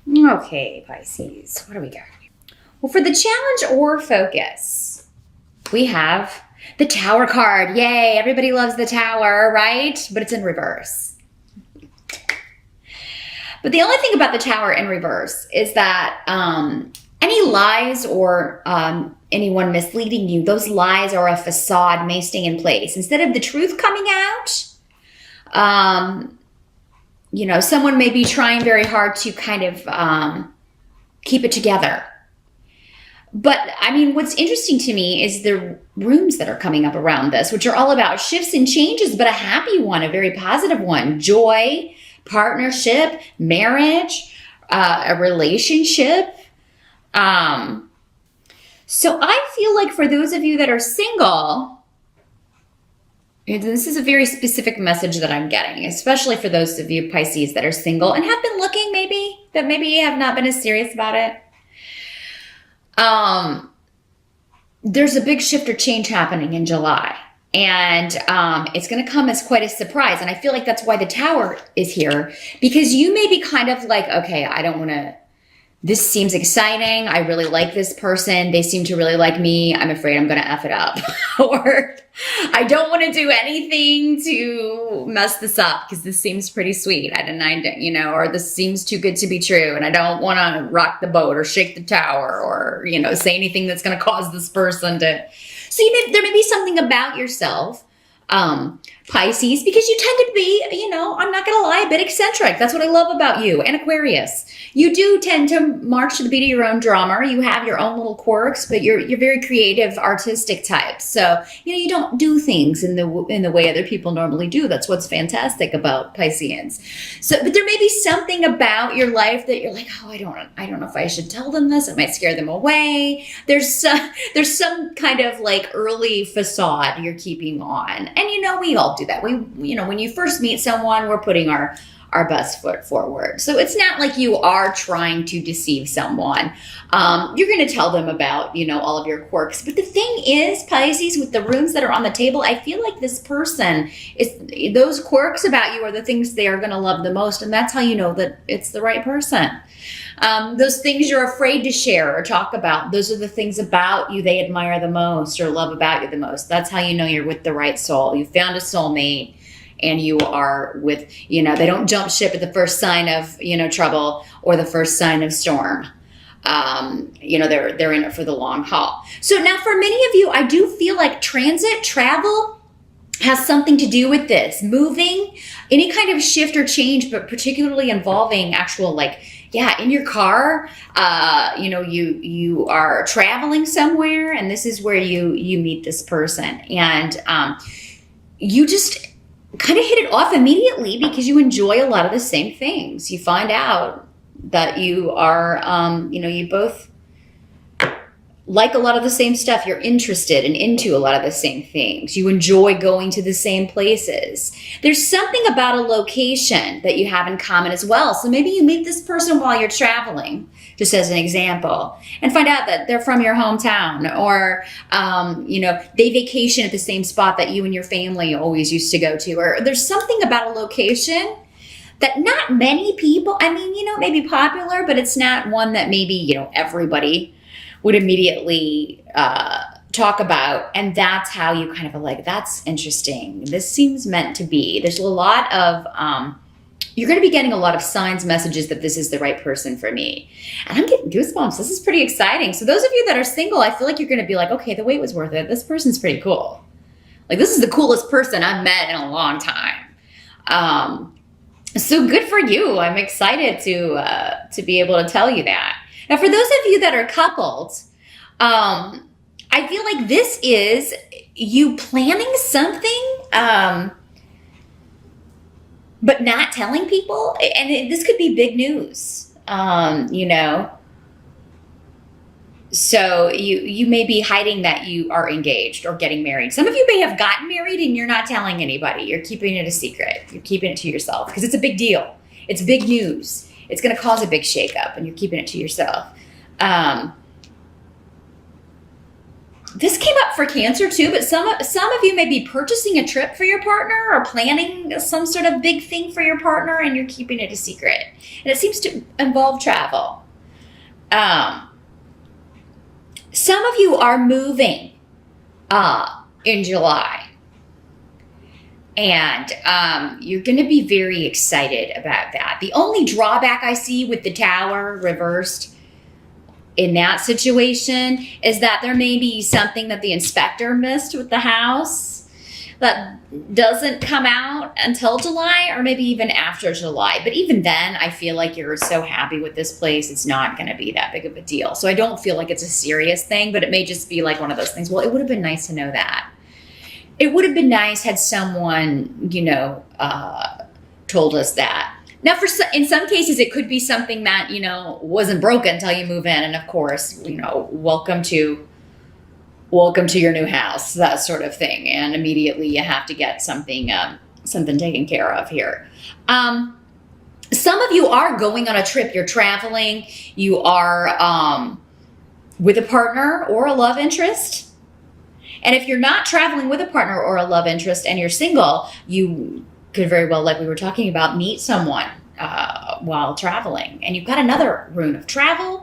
Okay, Pisces, what do we got? Well, for the challenge or focus, we have the Tower card. Yay, everybody loves the Tower, right? But it's in reverse. But the only thing about the Tower in reverse is that any lies or anyone misleading you, those lies are a facade, may stay in place. Instead of the truth coming out, you know, someone may be trying very hard to kind of keep it together. But I mean, what's interesting to me is the runes that are coming up around this, which are all about shifts and changes, but a happy one, a very positive one. Joy, partnership, marriage, a relationship. So I feel like for those of you that are single, this is a very specific message that I'm getting, especially for those of you Pisces that are single and have been looking maybe, but maybe you have not been as serious about it. There's a big shift or change happening in July, and it's going to come as quite a surprise. And I feel like that's why the Tower is here, because you may be kind of like, okay, I don't want to, this seems exciting. I really like this person. They seem to really like me. I'm afraid I'm going to F it up. Or I don't want to do anything to mess this up because this seems pretty sweet. You know, or this seems too good to be true. And I don't want to rock the boat or shake the tower or, you know, say anything that's going to cause this person to. So there may be something about yourself, Pisces, because you tend to be, you know, I'm not going to lie, a bit eccentric. That's what I love about you. And Aquarius, you do tend to march to the beat of your own drummer. You have your own little quirks, but you're very creative, artistic type. So, you know, you don't do things in the way other people normally do. That's what's fantastic about Pisceans. So, but there may be something about your life that you're like, oh, I don't know if I should tell them this. It might scare them away. There's some kind of like early facade you're keeping on. And, you know, we all do that. You know, when you first meet someone, we're putting our best foot forward. So it's not like you are trying to deceive someone. You're going to tell them about, you know, all of your quirks. But the thing is, Pisces, with the runes that are on the table, I feel like this person is, those quirks about you are the things they are going to love the most. And that's how you know that it's the right person. Those things you're afraid to share or talk about, those are the things about you they admire the most or love about you the most. That's how you know you're with the right soul. You found a soulmate and you are with, you know, they don't jump ship at the first sign of, you know, trouble or the first sign of storm. You know, they're in it for the long haul. So now for many of you, I do feel like travel has something to do with this. Moving, any kind of shift or change, but particularly involving actual, like, yeah, in your car, you know, you are traveling somewhere and this is where you meet this person. And you just kind of hit it off immediately because you enjoy a lot of the same things. You find out that you are, you know, you both like a lot of the same stuff. You're interested and into a lot of the same things. You enjoy going to the same places. There's something about a location that you have in common as well. So maybe you meet this person while you're traveling, just as an example, and find out that they're from your hometown, or, you know, they vacation at the same spot that you and your family always used to go to, or there's something about a location that not many people, I mean, you know, maybe popular, but it's not one that maybe, you know, everybody would immediately talk about. And that's how you kind of are like, that's interesting. This seems meant to be. There's a lot of, you're going to be getting a lot of signs, messages that this is the right person for me. And I'm getting goosebumps. This is pretty exciting. So those of you that are single, I feel like you're going to be like, okay, the wait was worth it. This person's pretty cool. Like, this is the coolest person I've met in a long time. So good for you. I'm excited to be able to tell you that. Now, for those of you that are coupled, I feel like this is you planning something, but not telling people. And this could be big news, you know. So you may be hiding that you are engaged or getting married. Some of you may have gotten married and you're not telling anybody. You're keeping it a secret. You're keeping it to yourself because it's a big deal. It's big news. It's going to cause a big shakeup and you're keeping it to yourself. This came up for Cancer too, but some of you may be purchasing a trip for your partner or planning some sort of big thing for your partner, and you're keeping it a secret. And it seems to involve travel. Some of you are moving in July. And you're going to be very excited about that. The only drawback I see with the Tower reversed in that situation is that there may be something that the inspector missed with the house that doesn't come out until July, or maybe even after July. But even then, I feel like you're so happy with this place, it's not going to be that big of a deal. So I don't feel like it's a serious thing, but it may just be like one of those things. Well, it would have been nice to know that. It would have been nice had someone, told us that. Now, in some cases, it could be something that, wasn't broken until you move in. And of course, welcome to your new house, that sort of thing. And immediately you have to get something taken care of here. Some of you are going on a trip. You're traveling. You are with a partner or a love interest. And if you're not traveling with a partner or a love interest and you're single, you could very well, like we were talking about, meet someone while traveling. And you've got another rune of travel.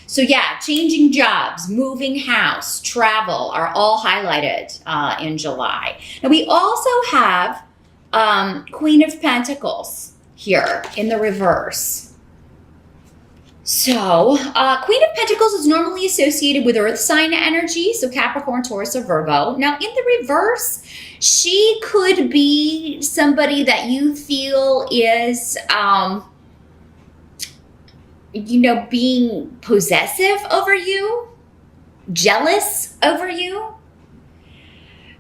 So yeah, changing jobs, moving house, travel are all highlighted in July. Now we also have Queen of Pentacles here in the reverse. So Queen of Pentacles is normally associated with earth sign energy, so Capricorn, Taurus, or Virgo. Now in the reverse, she could be somebody that you feel is, being possessive over you, jealous over you.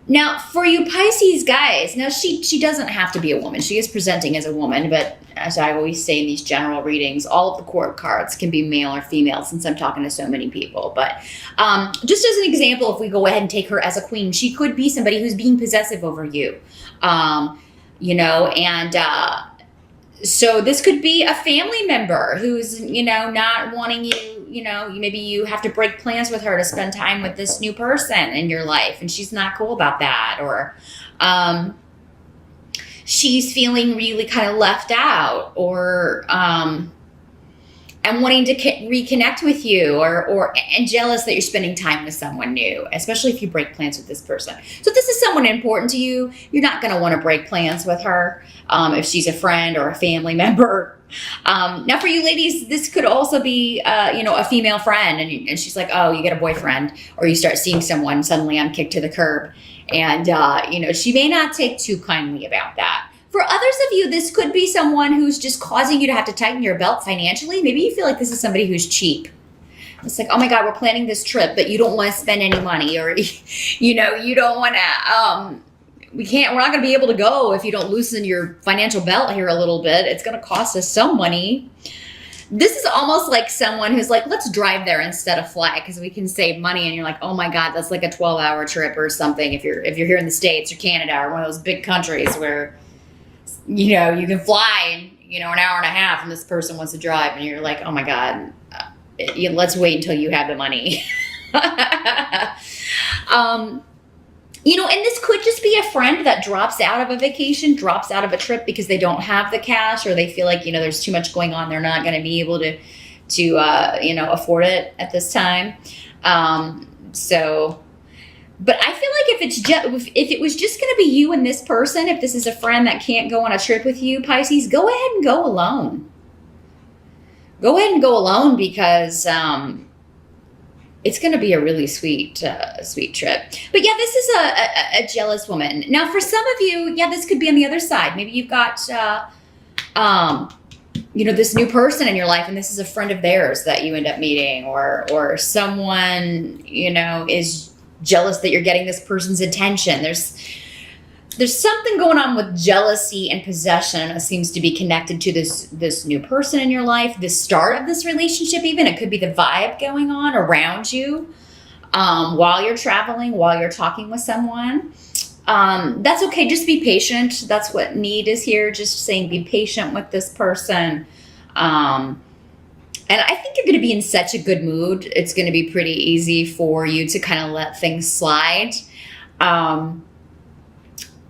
Now, for you Pisces guys, now she doesn't have to be a woman. She is presenting as a woman, but as I always say in these general readings, all of the court cards can be male or female since I'm talking to so many people. But just as an example, if we go ahead and take her as a queen, she could be somebody who's being possessive over you, so this could be a family member who's, not wanting you, maybe you have to break plans with her to spend time with this new person in your life and she's not cool about that. Or she's feeling really kind of left out, or and wanting to reconnect with you, and jealous that you're spending time with someone new, especially if you break plans with this person. So if this is someone important to you, you're not going to want to break plans with her if she's a friend or a family member. Now for you ladies, this could also be, a female friend, and she's like, oh, you get a boyfriend, or you start seeing someone suddenly I'm kicked to the curb. And, she may not take too kindly about that. For others of you, this could be someone who's just causing you to have to tighten your belt financially. Maybe you feel like this is somebody who's cheap. It's like, oh my God, we're planning this trip, but you don't want to spend any money, or, you don't want to, we're not going to be able to go if you don't loosen your financial belt here a little bit. It's going to cost us some money. This is almost like someone who's like, let's drive there instead of fly because we can save money. And you're like, oh my God, that's like a 12-hour trip or something. If you're here in the States or Canada or one of those big countries where, you can fly in, an hour and a half, and this person wants to drive, and you're like, oh my God, let's wait until you have the money. And this could just be a friend that drops out of a vacation, drops out of a trip because they don't have the cash, or they feel like, there's too much going on. They're not going to be able to afford it at this time. But I feel like if it was just going to be you and this person, if this is a friend that can't go on a trip with you, Pisces, go ahead and go alone. Go ahead and go alone because it's going to be a really sweet trip. But yeah, this is a jealous woman. Now, for some of you, yeah, this could be on the other side. Maybe you've got, this new person in your life, and this is a friend of theirs that you end up meeting, or someone, is jealous that you're getting this person's attention. There's something going on with jealousy and possession that seems to be connected to this new person in your life, the start of this relationship even. It could be the vibe going on around you while you're traveling, while you're talking with someone. That's okay. Just be patient. That's what need is here. Just saying be patient with this person. And I think you're going to be in such a good mood. It's going to be pretty easy for you to kind of let things slide.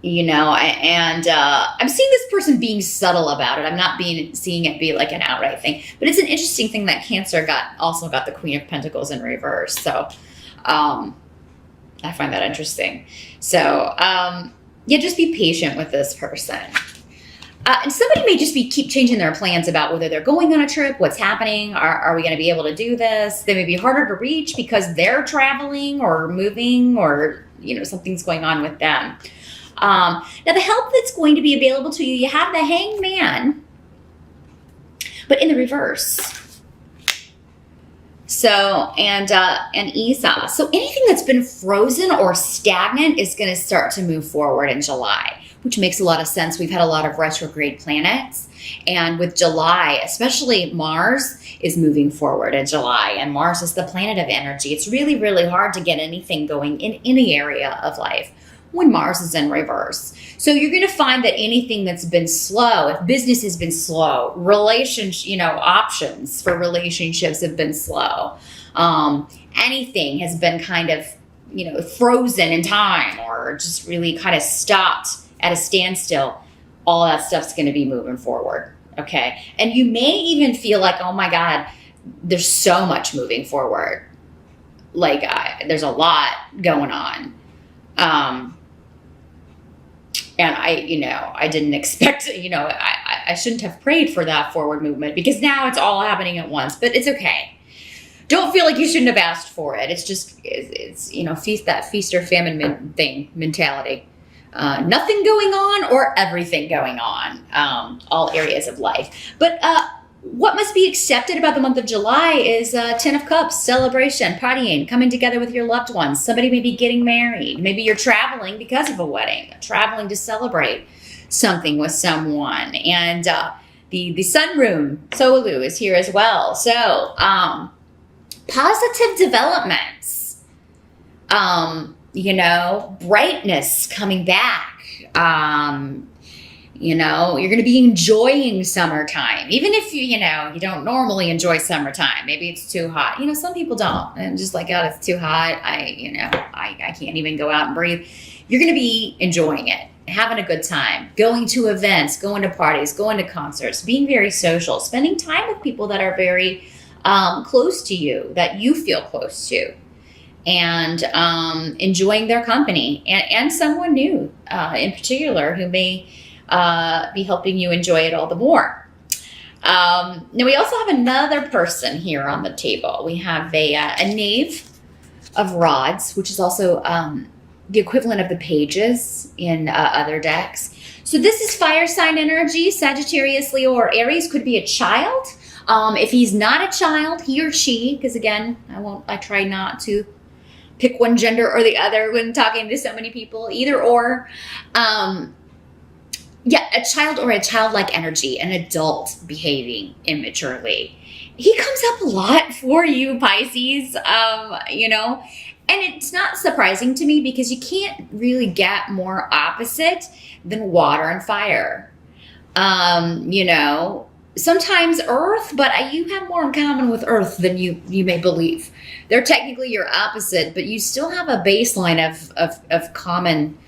You know, I'm seeing this person being subtle about it. I'm not seeing it be like an outright thing, but it's an interesting thing that Cancer also got the Queen of Pentacles in reverse. So, I find that interesting. So, yeah, just be patient with this person. And somebody may just keep changing their plans about whether they're going on a trip, what's happening, are we going to be able to do this? They may be harder to reach because they're traveling or moving, or, you know, something's going on with them. Now, the help that's going to be available to you, you have the Hangman, but in the reverse. So, and Esau. So anything that's been frozen or stagnant is going to start to move forward in July, which makes a lot of sense. We've had a lot of retrograde planets. And with July, especially Mars is moving forward in July. And Mars is the planet of energy. It's really, really hard to get anything going in any area of life when Mars is in reverse. So you're going to find that anything that's been slow, if business has been slow, options for relationships have been slow. Anything has been kind of, frozen in time or just really kind of stopped at a standstill. All that stuff's going to be moving forward. Okay. And you may even feel like, oh my God, there's so much moving forward. Like there's a lot going on. And I didn't expect, I shouldn't have prayed for that forward movement because now it's all happening at once, but it's okay. Don't feel like you shouldn't have asked for it. It's just, feast or famine mentality. Nothing going on or everything going on, all areas of life. But what must be accepted about the month of July is 10 of Cups, celebration, partying, coming together with your loved ones. Somebody may be getting married. Maybe you're traveling because of a wedding, traveling to celebrate something with someone. And the sun rune, Solu, is here as well. So positive developments, brightness coming back. You're going to be enjoying summertime, even if you don't normally enjoy summertime. Maybe it's too hot. Some people don't, and just like, oh, it's too hot. I can't even go out and breathe. You're going to be enjoying it, having a good time, going to events, going to parties, going to concerts, being very social, spending time with people that are very close to you, that you feel close to, and enjoying their company and someone new in particular who may be helping you enjoy it all the more. Now we also have another person here on the table. We have a Knave of Rods, which is also the equivalent of the Pages in other decks. So this is fire sign energy. Sagittarius, Leo, or Aries could be a child. If he's not a child, he or she, because again, I try not to pick one gender or the other when talking to so many people, either or. A child or a childlike energy, an adult behaving immaturely. He comes up a lot for you, Pisces, and it's not surprising to me because you can't really get more opposite than water and fire. Sometimes earth, but you have more in common with earth than you may believe. They're technically your opposite, but you still have a baseline of common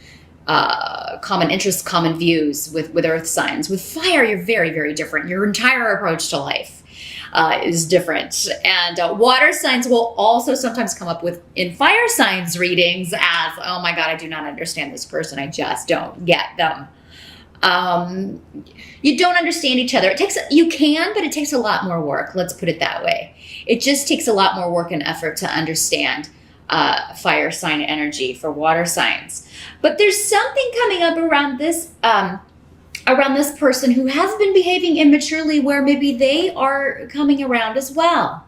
interests, common views with earth signs. With fire, you're very, very different. Your entire approach to life is different. And water signs will also sometimes come up in fire signs readings as, oh my God, I do not understand this person. I just don't get them. You don't understand each other. You can, but it takes a lot more work. Let's put it that way. It just takes a lot more work and effort to understand fire sign energy for water signs. But there's something coming up around this person who has been behaving immaturely, where maybe they are coming around as well.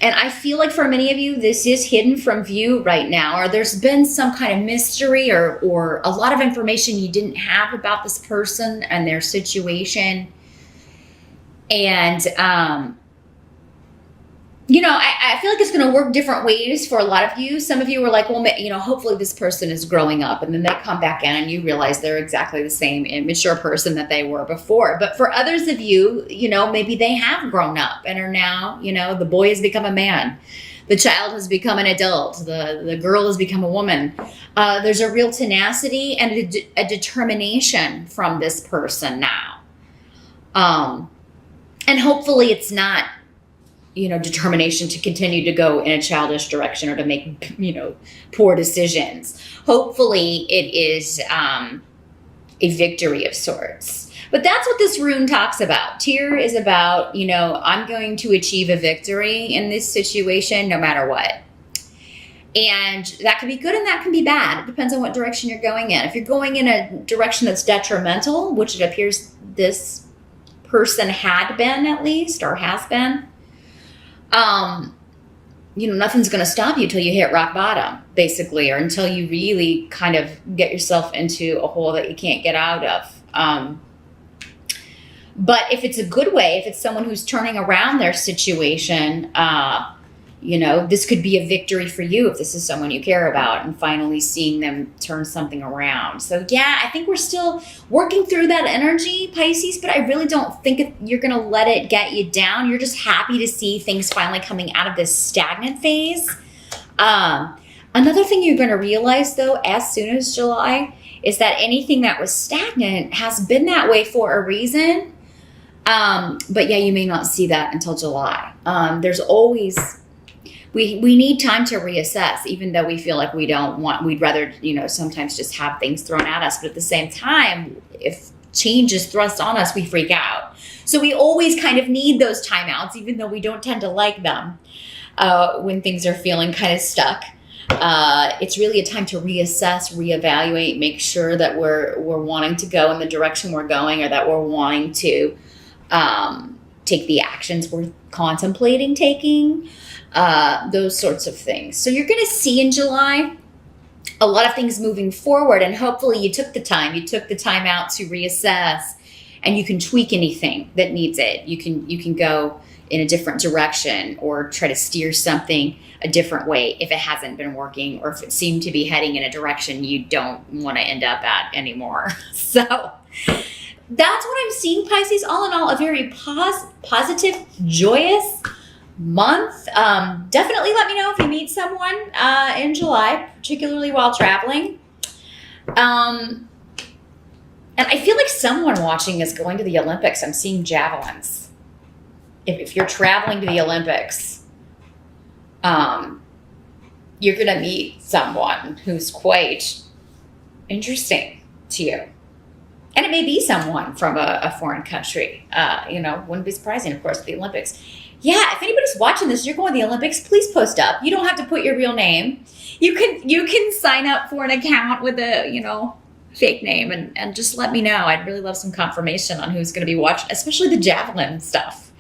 And I feel like for many of you, this is hidden from view right now, or there's been some kind of mystery or a lot of information you didn't have about this person and their situation. And I feel like it's going to work different ways for a lot of you. Some of you are like, well, hopefully this person is growing up, and then they come back in and you realize they're exactly the same immature person that they were before. But for others of you, maybe they have grown up and are now, the boy has become a man. The child has become an adult. The girl has become a woman. There's a real tenacity and a determination from this person now. And hopefully it's not, determination to continue to go in a childish direction or to make, poor decisions. Hopefully it is a victory of sorts. But that's what this rune talks about. Tyr is about, I'm going to achieve a victory in this situation no matter what. And that can be good and that can be bad. It depends on what direction you're going in. If you're going in a direction that's detrimental, which it appears this person had been at least, or has been, nothing's going to stop you till you hit rock bottom, basically, or until you really kind of get yourself into a hole that you can't get out of. But if it's a good way, if it's someone who's turning around their situation, this could be a victory for you if this is someone you care about and finally seeing them turn something around. So yeah, I think we're still working through that energy, Pisces, but I really don't think you're going to let it get you down. You're just happy to see things finally coming out of this stagnant phase. Another thing you're going to realize, though, as soon as July, is that anything that was stagnant has been that way for a reason. But yeah, you may not see that until July. There's always... We need time to reassess, even though we feel like we'd rather, sometimes just have things thrown at us. But at the same time, if change is thrust on us, we freak out. So we always kind of need those timeouts, even though we don't tend to like them when things are feeling kind of stuck. It's really a time to reassess, reevaluate, make sure that we're wanting to go in the direction we're going, or that we're wanting to take the actions we're contemplating taking. Those sorts of things. So you're going to see in July a lot of things moving forward, and hopefully you took the time out to reassess, and you can tweak anything that needs it. You can go in a different direction or try to steer something a different way if it hasn't been working, or if it seemed to be heading in a direction you don't want to end up at anymore. So that's what I'm seeing, Pisces. All in all, a very positive, joyous month. Definitely let me know if you meet someone in July, particularly while traveling. And I feel like someone watching is going to the Olympics. I'm seeing javelins. If you're traveling to the Olympics, you're going to meet someone who's quite interesting to you. And it may be someone from a foreign country. Wouldn't be surprising, of course, the Olympics. Yeah, if anybody's watching this, you're going to the Olympics, please post up. You don't have to put your real name. You can sign up for an account with a, fake name and just let me know. I'd really love some confirmation on who's going to be watching, especially the javelin stuff.